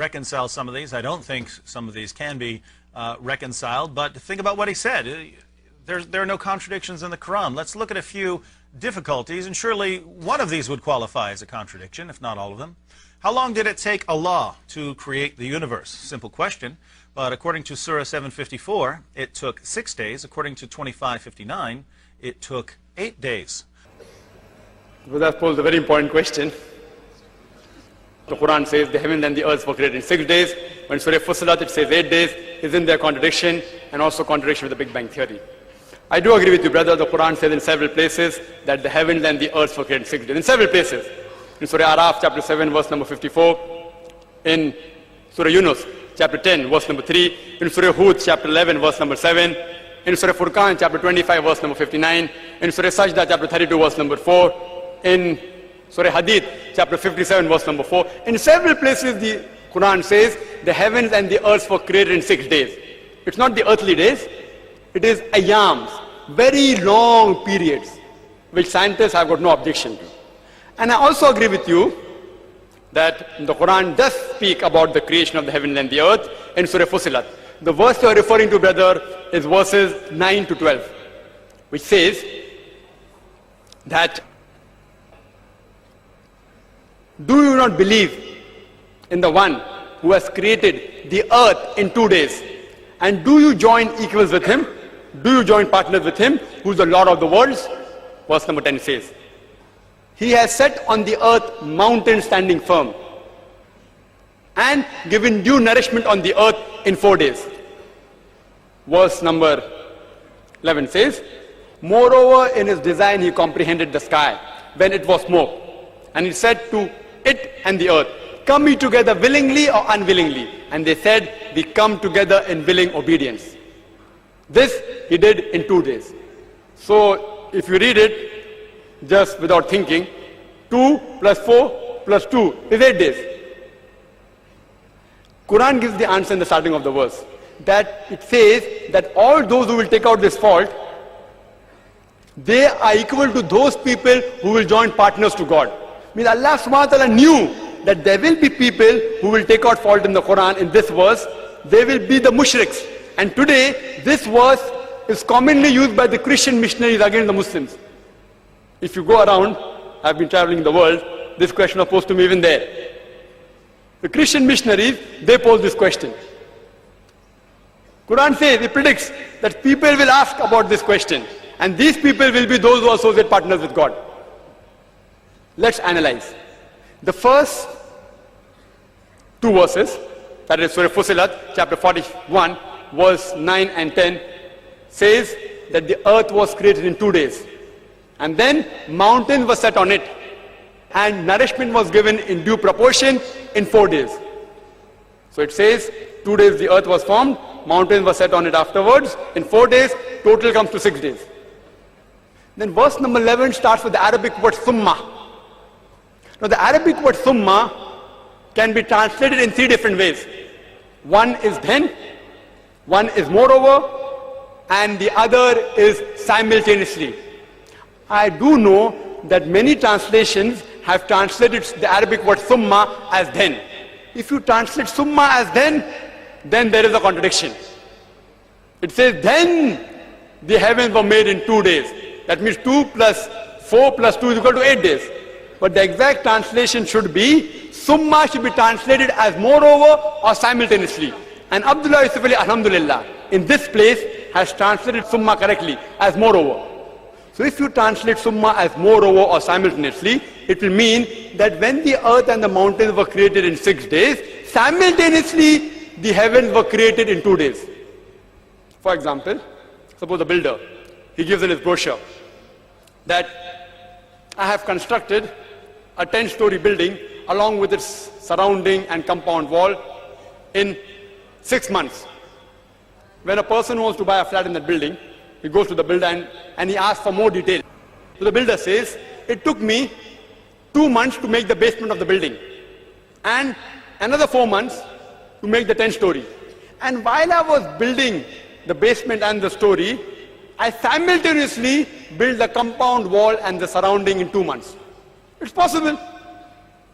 reconcile some of these. I don't think some of these can be reconciled, but think about what he said. There are no contradictions in the Quran. Let's look at a few difficulties, and surely one of these would qualify as a contradiction, if not all of them. How long did it take Allah to create the universe? Simple question, but according to Surah 754, it took 6 days. According to 2559, it took 8 days. Well, that poses a very important question. The Quran says the heavens and the earth were created in 6 days. When Surah Fussilat it says 8 days. Isn't there contradiction, and also contradiction with the Big Bang Theory? I do agree with you, brother. The Quran says in several places that the heavens and the earth were created in 6 days. In several places. In Surah Araf chapter 7 verse number 54. In Surah Yunus chapter 10 verse number 3. In Surah Hud chapter 11 verse number 7. In Surah Furqan chapter 25 verse number 59. In Surah Sajda chapter 32 verse number 4. In Surah Hadith chapter 57 verse number 4. In several places the Quran says the heavens and the earth were created in 6 days. It's not the earthly days. It is ayams, very long periods, which scientists have got no objection to. And I also agree with you that the Quran does speak about the creation of the heavens and the earth in Surah Fussilat. The verse you are referring to, brother, is verses 9 to 12, which says that, do you not believe in the one who has created the earth in 2 days? And do you join equals with him? Do you join partners with him, who is the Lord of the worlds? Verse number 10 says, he has set on the earth mountains standing firm, and given due nourishment on the earth in 4 days. Verse number 11 says, moreover in his design he comprehended the sky when it was smoke, and he said to it and the earth, come ye together willingly or unwillingly? And they said, we come together in willing obedience. This he did in 2 days. So if you read it just without thinking, 2 plus 4 plus 2 is 8 days. Quran gives the answer in the starting of the verse, that it says that all those who will take out this fault, they are equal to those people who will join partners to God. Means Allah subhanahu wa ta'ala knew that there will be people who will take out fault in the Quran. In this verse, they will be the mushriks. And today, this verse is commonly used by the Christian missionaries against the Muslims. If you go around, I've been traveling in the world, this question was posed to me even there. The Christian missionaries, they pose this question. Quran says, it predicts that people will ask about this question. And these people will be those who associate partners with God. Let's analyze. The first 2 verses, that is Surah Fussilat, chapter 41, verse 9 and 10, says that the earth was created in 2 days. And then mountains were set on it, and nourishment was given in due proportion in 4 days. So it says 2 days the earth was formed, mountains were set on it afterwards. In 4 days, total comes to 6 days. Then verse number 11 starts with the Arabic word summa. Now the Arabic word summa can be translated in 3 different ways. One is then, one is moreover, and the other is simultaneously. I do know that many translations have translated the Arabic word summa as then. If you translate summa as then there is a contradiction. It says then the heavens were made in 2 days. That means 2 plus 4 plus 2 is equal to 8 days. But the exact translation should be, summa should be translated as moreover or simultaneously. And Abdullah Yusuf Ali, alhamdulillah, in this place has translated summa correctly as moreover. So if you translate summa as moreover or simultaneously, it will mean that when the earth and the mountains were created in 6 days, simultaneously the heavens were created in 2 days. For example, suppose a builder, he gives in his brochure that I have constructed a 10-story building along with its surrounding and compound wall in 6 months. When a person wants to buy a flat in that building, he goes to the builder and he asks for more detail. So the builder says, it took me 2 months to make the basement of the building and another 4 months to make the 10-story. And while I was building the basement and the story, I simultaneously built the compound wall and the surrounding in 2 months. It's possible.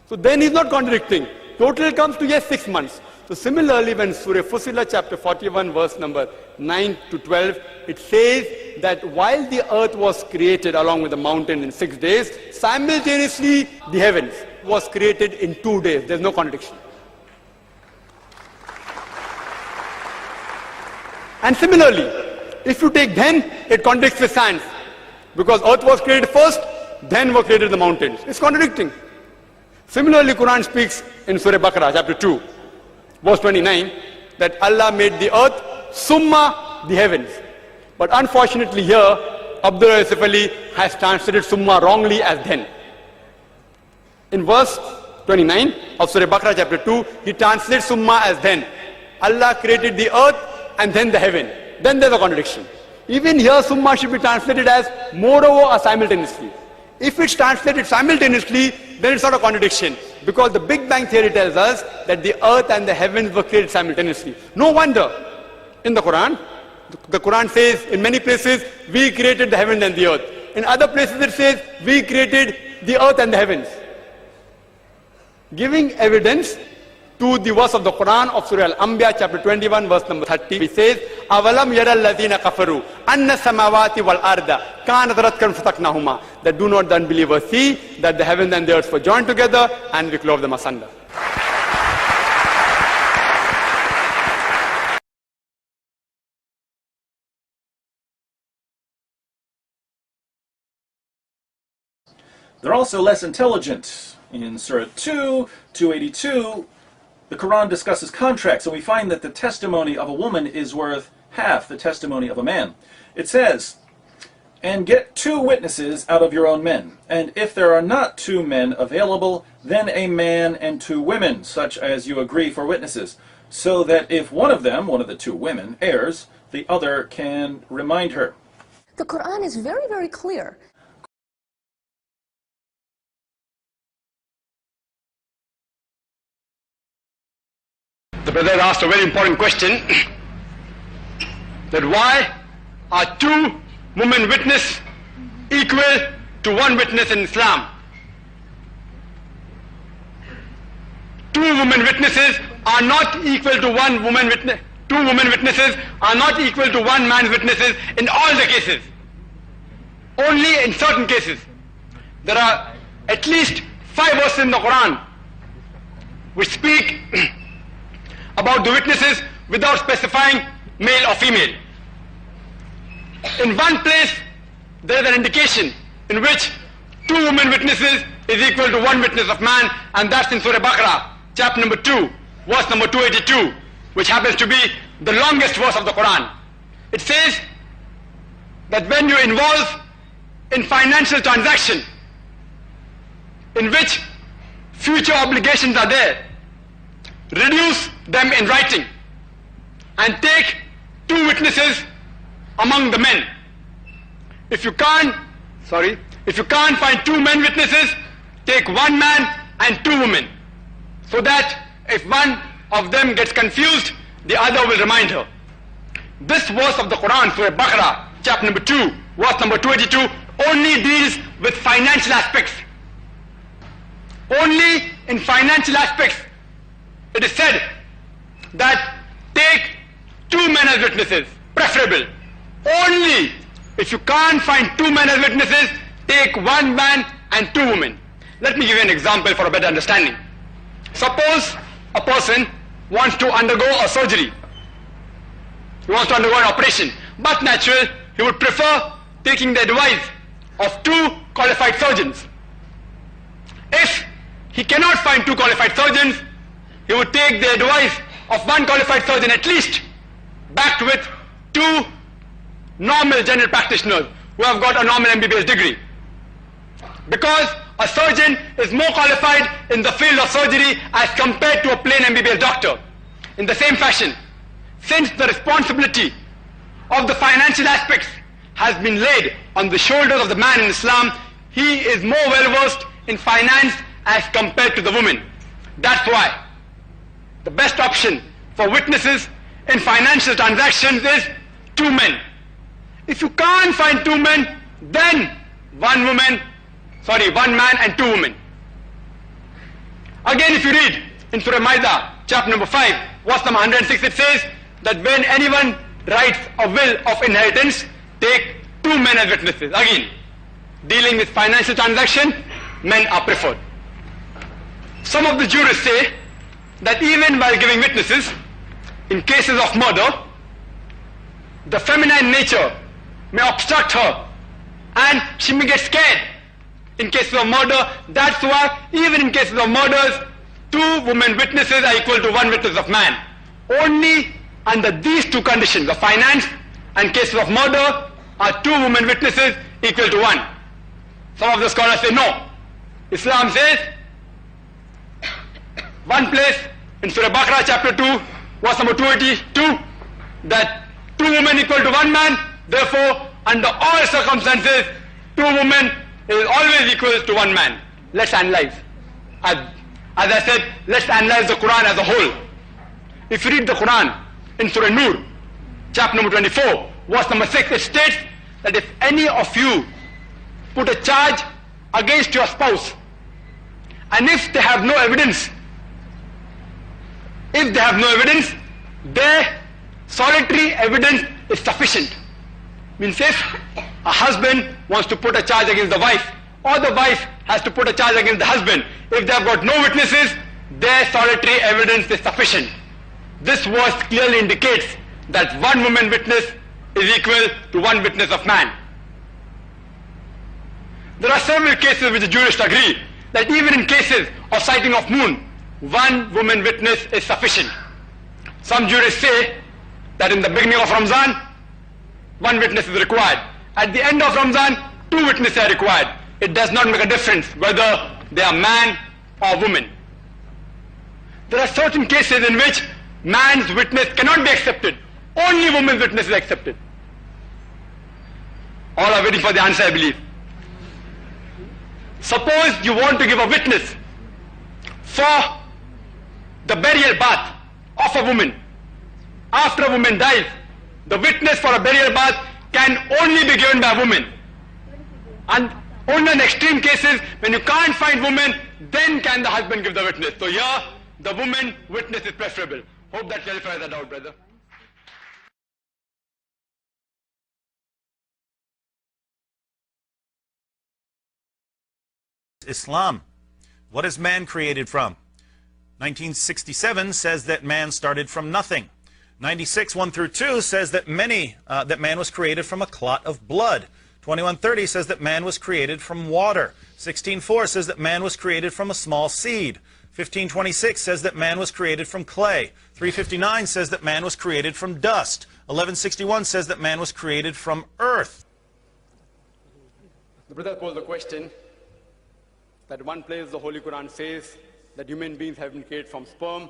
So then he's not contradicting. Total comes to, yes, 6 months. So similarly, when Surah Fussilat chapter 41 verse number 9 to 12, it says that while the earth was created along with the mountain in 6 days, simultaneously the heavens was created in 2 days. There's no contradiction. And similarly, if you take then, it contradicts with science. Because earth was created first, then were created the mountains. It's contradicting. Similarly, Quran speaks in Surah Baqarah chapter 2. Verse 29, that Allah made the earth, summa the heavens. But unfortunately here, Abdul Yusuf Ali has translated summa wrongly as then. In verse 29 of Surah Baqarah chapter 2, he translates summa as then. Allah created the earth and then the heaven. Then there's a contradiction. Even here, summa should be translated as moreover or simultaneously. If it's translated simultaneously, then it's not a contradiction. Because the Big Bang theory tells us that the earth and the heavens were created simultaneously. No wonder in the Quran says in many places, we created the heavens and the earth. In other places it says, we created the earth and the heavens. Giving evidence to the verse of the Quran of Surah Al-Anbiya chapter 21 verse number 30, it says, أَوَلَمْ يَرَ الَّذِينَ كَفَرُوا أَنَّ السَّمَاوَاتِ وَالْأَرْضَ كَانَتْ رَتْقًا فَفَتَقْنَاهُمَا. That do not the unbelievers see that the heavens and the earth were joined together and we clove them asunder. They're also less intelligent. In Surah 2, 282, the Quran discusses contracts, and we find that the testimony of a woman is worth half the testimony of a man. It says, and get 2 witnesses out of your own men, and if there are not 2 men available, then a man and 2 women, such as you agree for witnesses, so that if one of them, one of the 2 women, errs, the other can remind her. The Quran is very, very clear. The brother asked a very important question, that why are 2 women witness equal to 1 witness in Islam? 2 women witnesses are not equal to 1 woman witness. 2 women witnesses are not equal to 1 man's witnesses in all the cases. Only in certain cases. There are at least 5 verses in the Quran which speak about the witnesses without specifying male or female. In one place, there is an indication in which 2 women witnesses is equal to 1 witness of man, and that's in Surah Baqarah, chapter number 2, verse number 282, which happens to be the longest verse of the Quran. It says that when you involve in financial transaction in which future obligations are there, reduce them in writing and take 2 witnesses among the men. If you can't find 2 men witnesses, take 1 man and 2 women, so that if one of them gets confused, the other will remind her. This verse of the Quran, Surah Baqarah, chapter number 2, verse number 282, only deals with financial aspects. Only in financial aspects it is said that take 2 men as witnesses, preferable. Only if you can't find 2 men as witnesses, take 1 man and 2 women. Let me give you an example for a better understanding. Suppose a person wants to undergo a surgery. He wants to undergo an operation, but naturally he would prefer taking the advice of 2 qualified surgeons. If he cannot find 2 qualified surgeons, he would take the advice of 1 qualified surgeon at least, backed with 2 normal general practitioners who have got a normal MBBS degree. Because a surgeon is more qualified in the field of surgery as compared to a plain MBBS doctor. In the same fashion, since the responsibility of the financial aspects has been laid on the shoulders of the man in Islam, he is more well versed in finance as compared to the woman. That's why the best option for witnesses in financial transactions is 2 men. If you can't find 2 men, then 1 man and 2 women. Again, if you read in Surah Maida, chapter number 5, verse number 106, it says that when anyone writes a will of inheritance, take 2 men as witnesses. Again, dealing with financial transaction, men are preferred. Some of the jurists say that even while giving witnesses, in cases of murder, the feminine nature may obstruct her and she may get scared in cases of murder. That's why even in cases of murders, 2 women witnesses are equal to 1 witness of man. Only under these 2 conditions of finance and cases of murder are 2 women witnesses equal to 1. Some of the scholars say no. Islam says, one place in Surah Baqarah chapter 2, verse number 282, that 2 women equal to 1 man, therefore under all circumstances 2 women is always equal to 1 man. Let's analyze. As I said, let's analyze the Quran as a whole. If you read the Quran in Surah Nur, chapter number 24, verse number 6, it states that if any of you put a charge against your spouse, and if they have no evidence, their solitary evidence is sufficient. Means if a husband wants to put a charge against the wife, or the wife has to put a charge against the husband, if they have got no witnesses, their solitary evidence is sufficient. This verse clearly indicates that 1 woman witness is equal to 1 witness of man. There are several cases which the jurists agree that even in cases of sighting of moon, 1 woman witness is sufficient. Some jurists say that in the beginning of Ramzan, 1 witness is required. At the end of Ramzan, 2 witnesses are required. It does not make a difference whether they are man or woman. There are certain cases in which man's witness cannot be accepted. Only woman's witness is accepted. All are waiting for the answer, I believe. Suppose you want to give a witness for the burial bath of a woman. After a woman dies, the witness for a burial bath can only be given by a woman. And only in extreme cases, when you can't find women, then can the husband give the witness. So here, the woman witness is preferable. Hope that clarifies that out, brother. Islam. What is man created from? 1967 says that man started from nothing. 96, 1 through 2 says that man was created from a clot of blood. 2130 says that man was created from water. 16:4 says that man was created from a small seed. 15:26 says that man was created from clay. 359 says that man was created from dust. 1161 says that man was created from earth. The brother posed the question that one place the Holy Quran says that human beings have been created from sperm,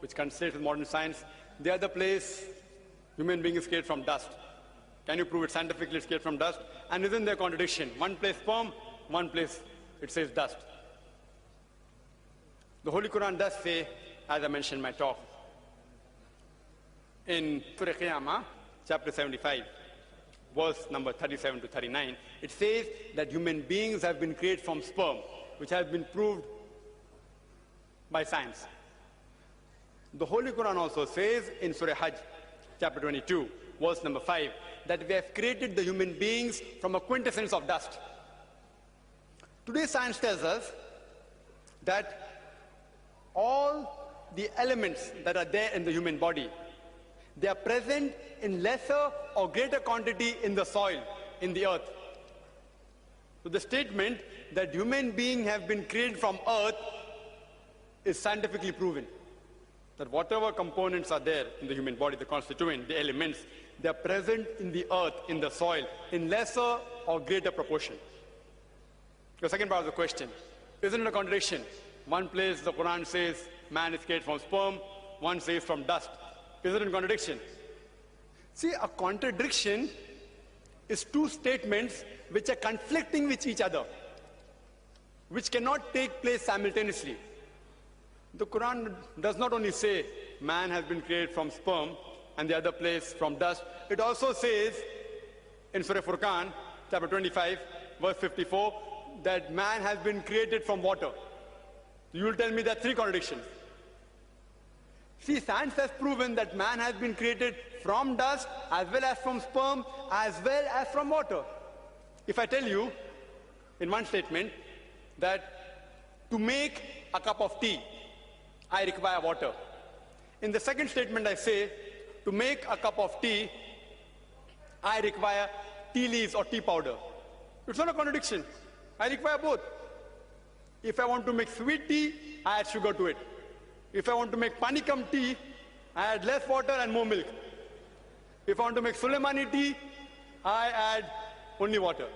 which considered with modern science. The other place, human beings is created from dust. Can you prove it scientifically it's created from dust? And isn't there a contradiction? One place sperm, one place it says dust. The Holy Quran does say, as I mentioned in my talk, in Surah Qiyamah, chapter 75, verse number 37 to 39, it says that human beings have been created from sperm, which has been proved by science. The Holy Quran also says in Surah Hajj, chapter 22, verse number 5, that we have created the human beings from a quintessence of dust. Today science tells us that all the elements that are there in the human body, they are present in lesser or greater quantity in the soil, in the earth. So the statement that human beings have been created from earth is scientifically proven. That whatever components are there in the human body, the constituent, the elements, they are present in the earth, in the soil, in lesser or greater proportion. The second part of the question, isn't it a contradiction? One place the Quran says man is created from sperm, one says from dust. Is it a contradiction? See, a contradiction is 2 statements which are conflicting with each other, which cannot take place simultaneously. The Quran does not only say man has been created from sperm and the other place from dust. It also says in Surah Furqan, chapter 25, verse 54, that man has been created from water. You will tell me there are 3 contradictions. See, science has proven that man has been created from dust, as well as from sperm, as well as from water. If I tell you in one statement that to make a cup of tea, I require water. In the second statement I say, to make a cup of tea, I require tea leaves or tea powder. It's not a contradiction. I require both. If I want to make sweet tea, I add sugar to it. If I want to make panikam tea, I add less water and more milk. If I want to make Suleimani tea, I add only water.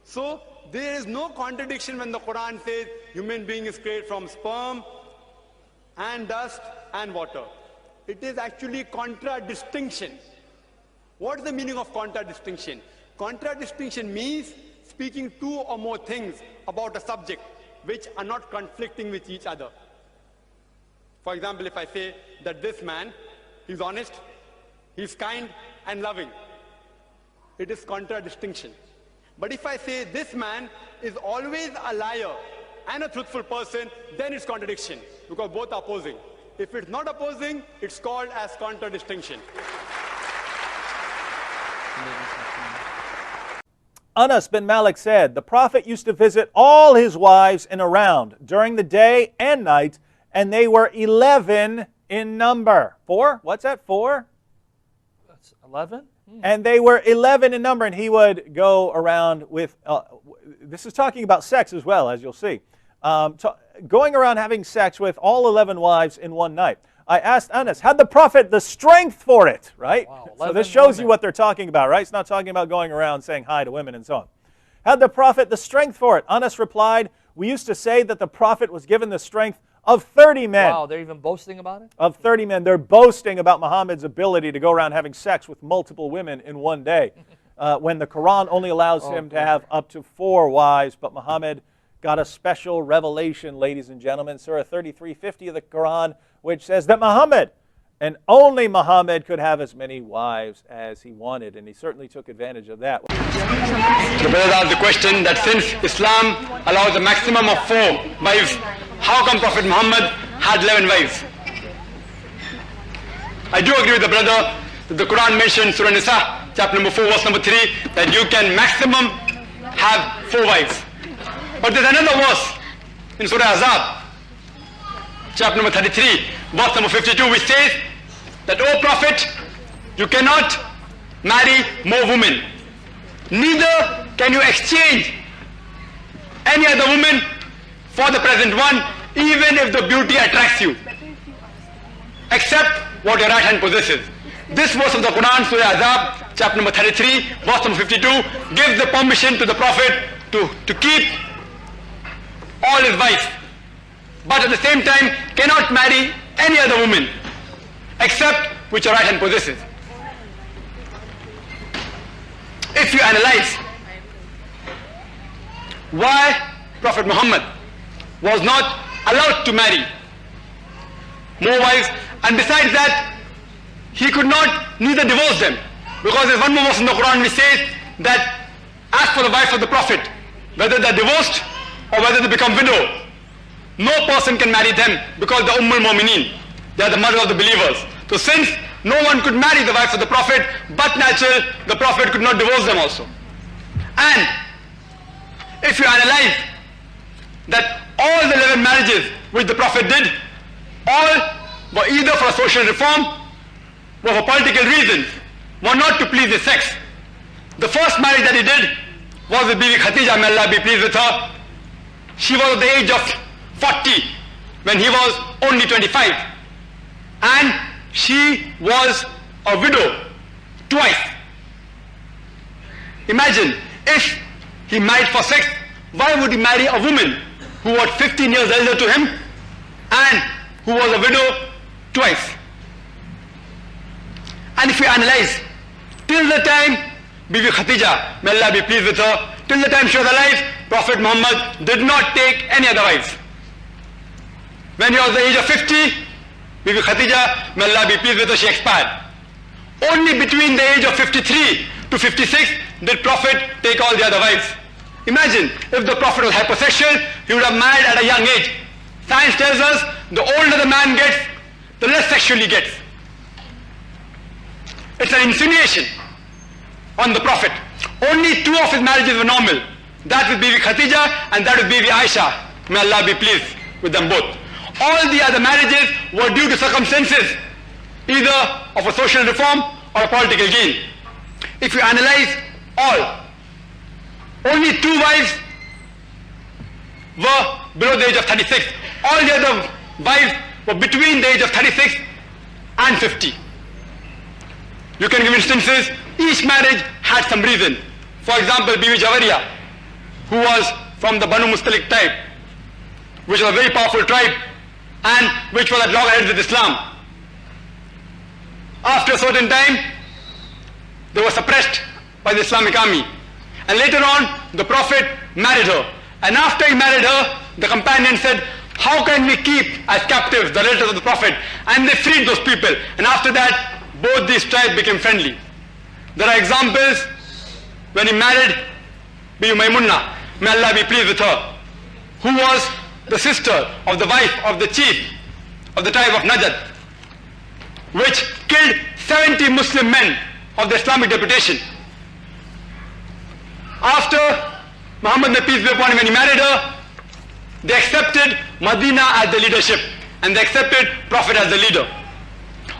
So there is no contradiction when the Quran says human being is created from sperm and dust and water. It is actually contradistinction. What is the meaning of contradistinction? Contradistinction means speaking two or more things about a subject which are not conflicting with each other. For example, if I say that this man, he's honest, he's kind and loving, it is contradistinction. But if I say this man is always a liar and a truthful person, then it's contradiction, because both are opposing. If it's not opposing, it's called as contradistinction. Anas bin Malik said, the Prophet used to visit all his wives in a round during the day and night, and they were 11 in number. 4? What's that, 4? That's 11? And they were 11 in number, and he would go around with, this is talking about sex as well, as you'll see, going around having sex with all 11 wives in one night. I asked Anas, had the Prophet the strength for it, right? Wow, so this shows you what they're talking about, right? It's not talking about going around saying hi to women and so on. Had the Prophet the strength for it? Anas replied, we used to say that the Prophet was given the strength of 30 men. Wow, they're even boasting about it? Of 30 men. They're boasting about Muhammad's ability to go around having sex with multiple women in one day, when the Quran only allows him to have up to 4 wives, but Muhammad got a special revelation, ladies and gentlemen, Surah 33:50 of the Quran, which says that Muhammad, and only Muhammad, could have as many wives as he wanted, and he certainly took advantage of that. The brother asked the question that since Islam allows a maximum of 4 wives, how come Prophet Muhammad had 11 wives? I do agree with the brother that the Quran mentioned Surah Nisa, chapter number 4, verse number 3, that you can maximum have 4 wives. But there's another verse in Surah Azab, chapter number 33, verse number 52, which says that, O Prophet, you cannot marry more women. Neither can you exchange any other woman for the present one, even if the beauty attracts you, except what your right hand possesses. This verse of the Quran, Surah Azab, chapter number 33, verse number 52, gives the permission to the Prophet to keep all his wives, but at the same time cannot marry any other woman except which your right hand possesses. If you analyze why Prophet Muhammad was not allowed to marry more wives, and besides that he could not neither divorce them, because there's one more verse in the Quran which says that as for the wife of the Prophet, whether they're divorced or whether they become widow, no person can marry them, because they're Ummul Mu'mineen, they are the mother of the believers. So since no one could marry the wife of the Prophet, but natural, the Prophet could not divorce them also. And if you analyze that all the 11 marriages which the Prophet did, all were either for social reform or for political reasons, were not to please his sex. The first marriage that he did was with Bibi Khatija, may Allah be pleased with her. She was at the age of 40 when he was only 25, and she was a widow twice. Imagine, if he married for sex, why would he marry a woman who was 15 years elder to him and who was a widow twice? And if you analyze, till the time Bibi Khatija, may Allah be pleased with her, till the time she was alive, Prophet Muhammad did not take any other wives. When he was the age of 50, Bibi Khatija, may Allah be pleased with her, she expired. Only between the age of 53 to 56 did Prophet take all the other wives. Imagine, if the Prophet was hypersexual, he would have married at a young age. Science tells us the older the man gets, the less sexual he gets. It's an insinuation on the Prophet. Only 2 of his marriages were normal. That with Bibi Khatija and that with Bibi Aisha. May Allah be pleased with them both. All the other marriages were due to circumstances, either of a social reform or a political gain. If you analyze all, only 2 wives were below the age of 36. All the other wives were between the age of 36 and 50. You can give instances. Each marriage had some reason. For example, Bibi Jawariya, who was from the Banu Mustalik tribe, which was a very powerful tribe and which was at loggerheads with Islam. After a certain time, they were suppressed by the Islamic army. And later on, the Prophet married her. And after he married her, the companion said, how can we keep as captives the relatives of the Prophet? And they freed those people. And after that, both these tribes became friendly. There are examples when he married Bibi Maimunah, may Allah be pleased with her, who was the sister of the wife of the chief of the tribe of Najd, which killed 70 Muslim men of the Islamic deputation. After Muhammad, may peace be upon him, when he married her, they accepted Medina as the leadership and they accepted Prophet as the leader.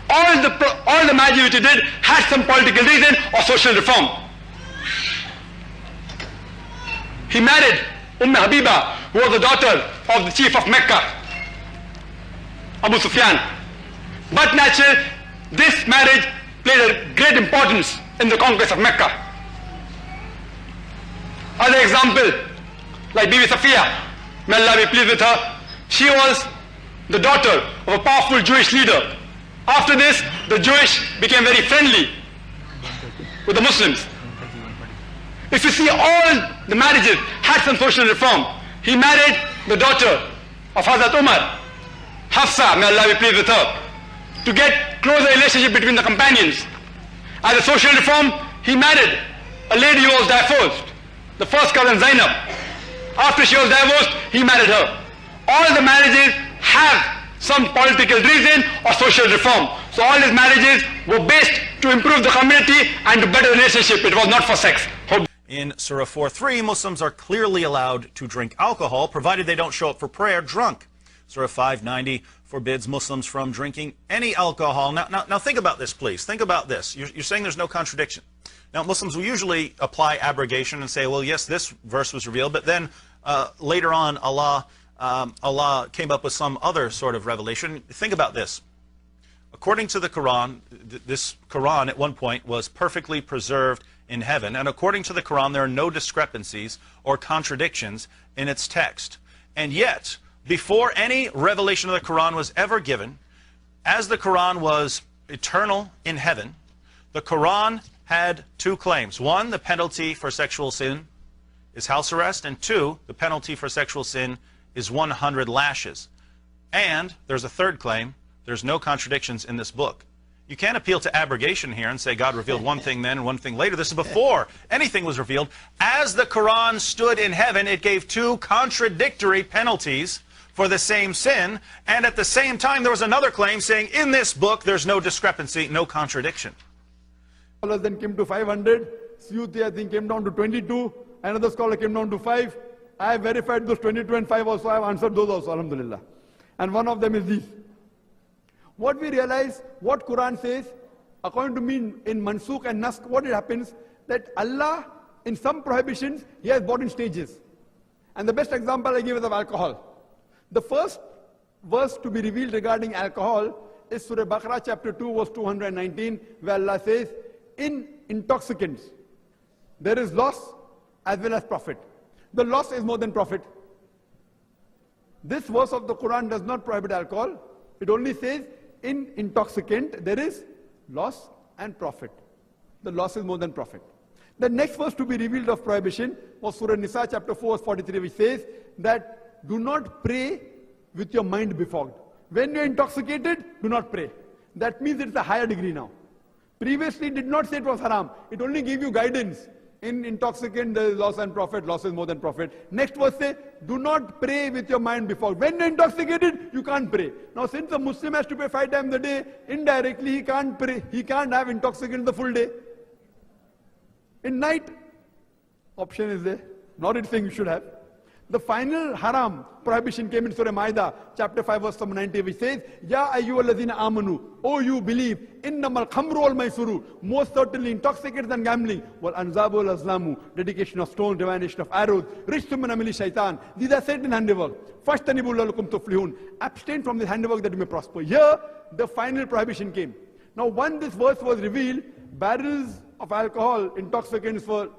All the marriages which he did had some political reason or social reform. He married Habiba, who was the daughter of the chief of Mecca, Abu Sufyan. But naturally, this marriage played a great importance in the conquest of Mecca. Other example, like Bibi Safiya, may Allah be pleased with her, she was the daughter of a powerful Jewish leader. After this, the Jewish became very friendly with the Muslims. If you see, all the marriages had some social reform. He married the daughter of Hazrat Umar, Hafsa, may Allah be pleased with her, to get closer relationship between the companions. As a social reform, he married a lady who was divorced, the first cousin Zainab. After she was divorced, he married her. All the marriages have some political reason or social reform. So all these marriages were based to improve the community and to better relationship. It was not for sex. In Surah 4:3, Muslims are clearly allowed to drink alcohol, provided they don't show up for prayer drunk. Surah 5:90 forbids Muslims from drinking any alcohol. Now think about this, please. Think about this. You're saying there's no contradiction. Now, Muslims will usually apply abrogation and say, well, yes, this verse was revealed, but then later on, Allah came up with some other sort of revelation. Think about this. According to the Quran, this Quran at one point was perfectly preserved in heaven, and according to the Quran, there are no discrepancies or contradictions in its text. And yet, before any revelation of the Quran was ever given, as the Quran was eternal in heaven, the Quran had 2 claims. 1, the penalty for sexual sin is house arrest, and 2, the penalty for sexual sin is 100 lashes. And there's a 3rd claim: there's no contradictions in this book. You can't appeal to abrogation here and say God revealed one thing then and one thing later. This is before anything was revealed. As the Quran stood in heaven, it gave 2 contradictory penalties for the same sin, and at the same time there was another claim saying in this book there's no discrepancy, no contradiction. Then came to 500, Suyuti I think came down to 22, another scholar came down to 5. I have verified those 22 and 5 also, I have answered those also, alhamdulillah. And one of them is this. What we realize, what Quran says, according to me in Mansukh and Naskh, what it happens, that Allah, in some prohibitions, He has brought in stages. And the best example I give is of alcohol. The first verse to be revealed regarding alcohol is Surah Baqarah chapter 2 verse 219, where Allah says, in intoxicants, there is loss as well as profit. The loss is more than profit. This verse of the Quran does not prohibit alcohol. It only says, in intoxicant, there is loss and profit. The loss is more than profit. The next verse to be revealed of prohibition was Surah Nisa chapter 4 verse 43, which says that do not pray with your mind befogged. When you're intoxicated, do not pray. That means it's a higher degree now. Previously, it did not say it was haram. It only gave you guidance In intoxicant, there is loss and profit. Loss is more than profit. Next verse says, do not pray with your mind befogged. When you're intoxicated, you can't pray. Now, since a Muslim has to pray 5 times a day, indirectly he can't pray. He can't have intoxicant the full day. In night, option is there. Not it's saying you should have. The final haram prohibition came in Surah Maida, chapter 5, verse 90, which says, Ya ayyuhalladhina amanu, O you believe, innamal khamru wal maisuru, most certainly intoxicants and gambling, wal anzabu wal azlamu, dedication of stones, divination of arrows, rijtum min amali shaitan. These are Satan handiwork. Fashtanibu lalakum tuflihun. Abstain from this handiwork that you may prosper. Here, the final prohibition came. Now, once this verse was revealed, barrels of alcohol, intoxicants were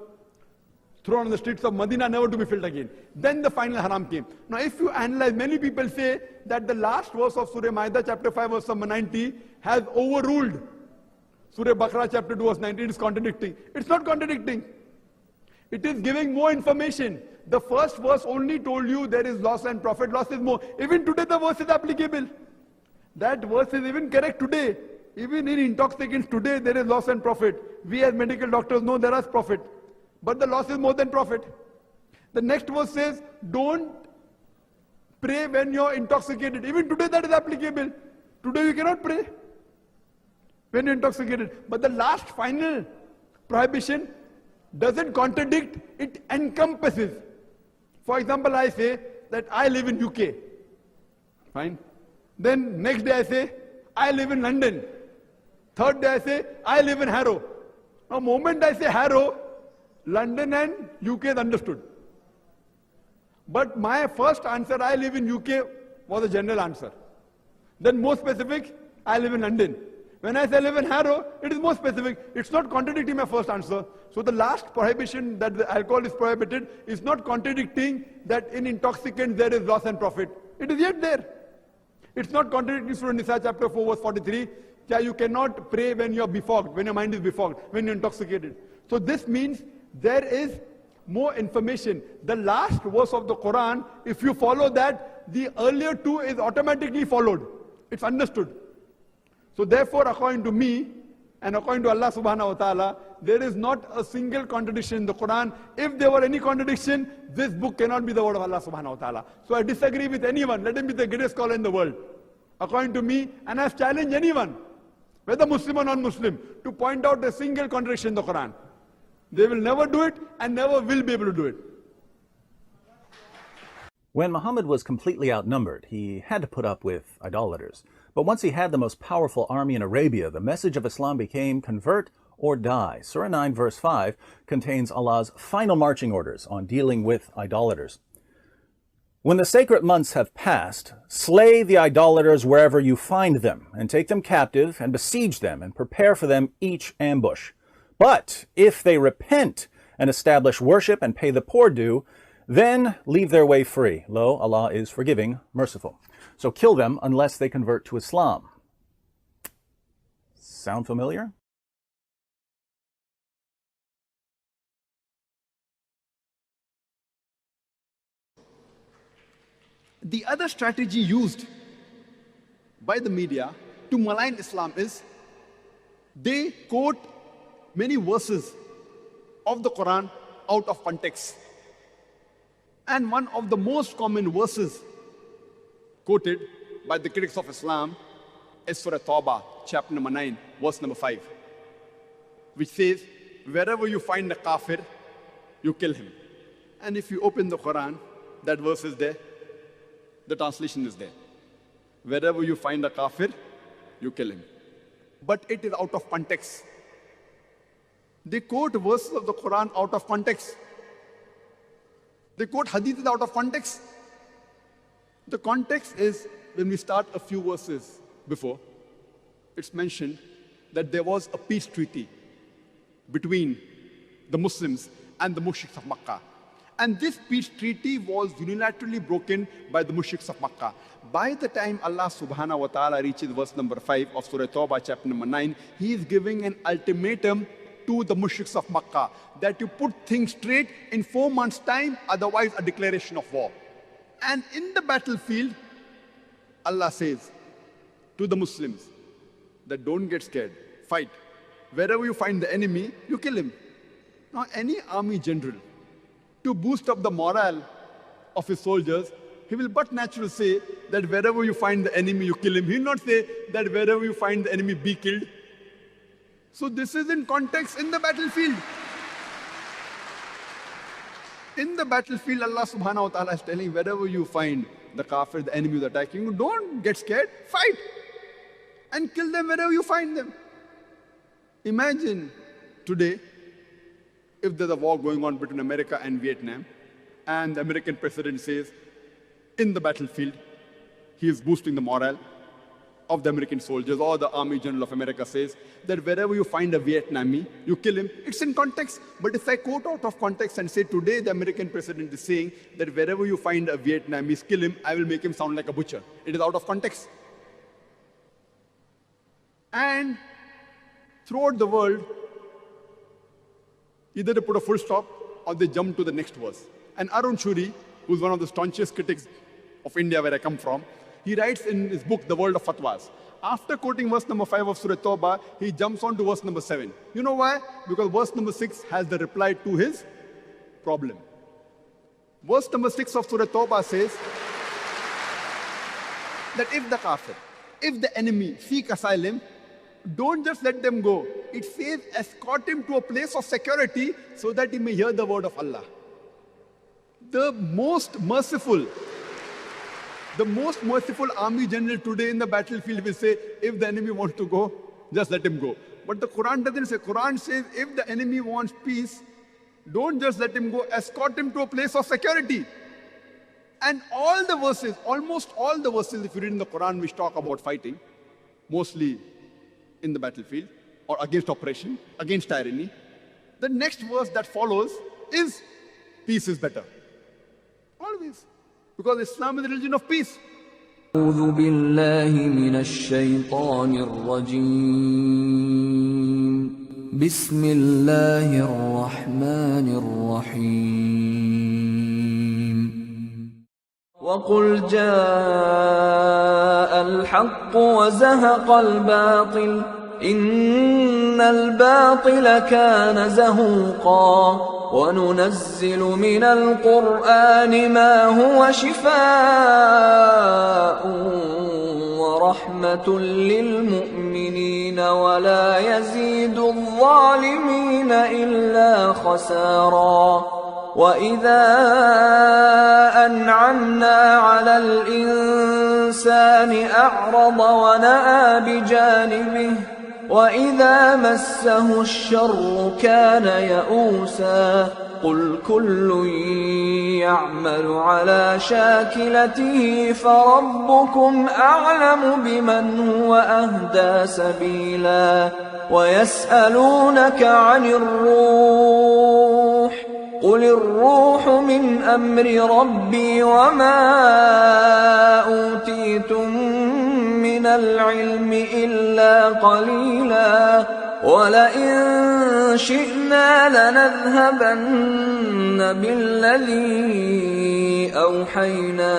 thrown on the streets of Medina, never to be filled again. Then the final haram came. Now if you analyze, many people say that the last verse of Surah Maida, chapter 5, verse 90, has overruled Surah Baqarah, chapter 2, verse 19. It is contradicting. It's not contradicting. It is giving more information. The first verse only told you there is loss and profit. Loss is more. Even today the verse is applicable. That verse is even correct today. Even in intoxicants today, there is loss and profit. We as medical doctors know there is profit. But the loss is more than profit. The next verse says, don't pray when you're intoxicated. Even today that is applicable. Today you cannot pray when you're intoxicated. But the last final prohibition doesn't contradict, it encompasses. For example, I say that I live in UK. Fine. Then next day I say, I live in London. Third day I say, I live in Harrow. Now moment I say Harrow, London and UK is understood. But my first answer, I live in UK, was a general answer. Then more specific, I live in London. When I say I live in Harrow, it is more specific. It's not contradicting my first answer. So the last prohibition that the alcohol is prohibited is not contradicting that in intoxicants there is loss and profit. It is yet there. It's not contradicting Surah Nisa chapter 4 verse 43. Yeah, you cannot pray when you're befogged, when your mind is befogged, when you're intoxicated. So this means there is more information. The last verse of the Quran, if you follow that, the earlier two is automatically followed. It's understood. So therefore, according to me, and according to Allah subhanahu wa ta'ala, there is not a single contradiction in the Quran. If there were any contradiction, this book cannot be the word of Allah subhanahu wa ta'ala. So I disagree with anyone, let him be the greatest scholar in the world. According to me, and I've challenged anyone, whether Muslim or non-Muslim, to point out a single contradiction in the Quran. They will never do it and never will be able to do it. When Muhammad was completely outnumbered, he had to put up with idolaters. But once he had the most powerful army in Arabia, the message of Islam became convert or die. Surah 9 verse 5 contains Allah's final marching orders on dealing with idolaters. When the sacred months have passed, slay the idolaters wherever you find them, and take them captive, and besiege them, and prepare for them each ambush. But if they repent and establish worship and pay the poor due, then leave their way free. Lo, Allah is forgiving, merciful. So kill them unless they convert to Islam. Sound familiar? The other strategy used by the media to malign Islam is they quote many verses of the Quran out of context. And one of the most common verses quoted by the critics of Islam is Surah Tawbah, chapter number 9, verse number 5, which says, wherever you find a kafir, you kill him. And if you open the Quran, that verse is there. The translation is there. Wherever you find a kafir, you kill him. But it is out of context. They quote verses of the Quran out of context. They quote hadiths out of context. The context is when we start a few verses before, it's mentioned that there was a peace treaty between the Muslims and the mushriks of Makkah. And this peace treaty was unilaterally broken by the mushriks of Makkah. By the time Allah subhanahu wa ta'ala reaches verse number 5 of Surah Tawbah, chapter number 9, He is giving an ultimatum to the mushriks of Makkah that you put things straight in 4 months' time, otherwise a declaration of war. And in the battlefield, Allah says to the Muslims that don't get scared, fight. Wherever you find the enemy, you kill him. Now, any army general, to boost up the morale of his soldiers, he will but naturally say that wherever you find the enemy, you kill him. He will not say that wherever you find the enemy, be killed. So this is in context in the battlefield. In the battlefield, Allah subhanahu wa ta'ala is telling, wherever you find the kafir, the enemy is attacking you, don't get scared, fight. And kill them wherever you find them. Imagine today, if there's a war going on between America and Vietnam, and the American president says, in the battlefield, he is boosting the morale of the American soldiers, or the Army General of America says that wherever you find a Vietnamese, you kill him. It's in context. But if I quote out of context and say today the American president is saying that wherever you find a Vietnamese, kill him, I will make him sound like a butcher. It is out of context. And throughout the world, either they put a full stop or they jump to the next verse. And Arun Shuri, who's one of the staunchest critics of India where I come from, he writes in his book, The World of Fatwas. After quoting verse number 5 of Surah Tawbah, he jumps on to verse number 7. You know why? Because verse number 6 has the reply to his problem. Verse number 6 of Surah Tawbah says that if the kafir, if the enemy seek asylum, don't just let them go. It says escort him to a place of security so that he may hear the word of Allah. The most merciful army general today in the battlefield will say, if the enemy wants to go, just let him go. But the Quran doesn't say. Quran says, if the enemy wants peace, don't just let him go, escort him to a place of security. And all the verses, almost all the verses, if you read in the Quran, which talk about fighting, mostly in the battlefield, or against oppression, against tyranny, the next verse that follows is, peace is better. Always. Because Islam is the religion of peace. أعوذ بالله من الشيطان الرجيم بسم الله الرحمن الرحيم وقل جاء الحق وزهق الباطل إن الباطل كان زهوقا وننزل من القرآن ما هو شفاء ورحمة للمؤمنين ولا يزيد الظالمين إلا خسارا وإذا أنعمنا على الإنسان أعرض ونأى بجانبه وإذا مسه الشر كان يئوسا قل كل يعمل على شاكلته فربكم أعلم بمن هو أهدى سبيلا ويسألونك عن الروح قل الروح من أمر ربي وما أوتيتم من العلم إلا قليلا ولئن شئنا لنذهبن بالذي أوحينا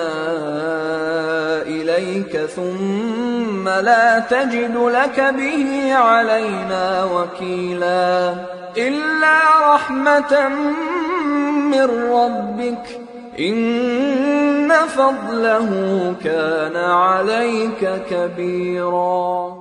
إليك ثم لا تجد لك به علينا وكيلا إلا رحمة من ربك إن فضله كان عليك كبيرا